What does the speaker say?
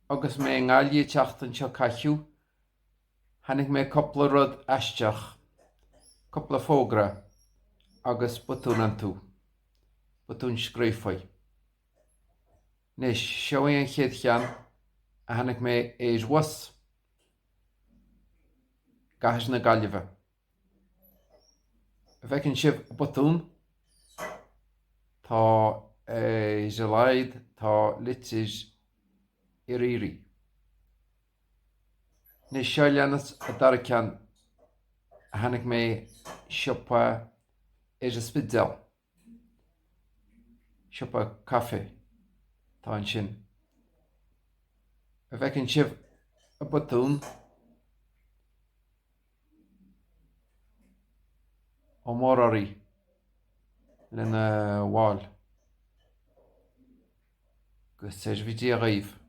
agus mé ngáilí teachtain seo caiithú, hanig mé coppla rud eisteach, coppla fógra agus botún an tú, botún scríofa. Nis seo é an chéad chean a hanig mé éis was gahas na Gaillimhe. Bhecinn sibh botún tá Juláid tá litis irírí. Nis seo leannas a dar cean a hanig mé siopa éis a spidal, siopa cafe tá an sin. Bhecinn sibh a botún ó mórarí lena bháil gus éis bhí dí a ghaibh.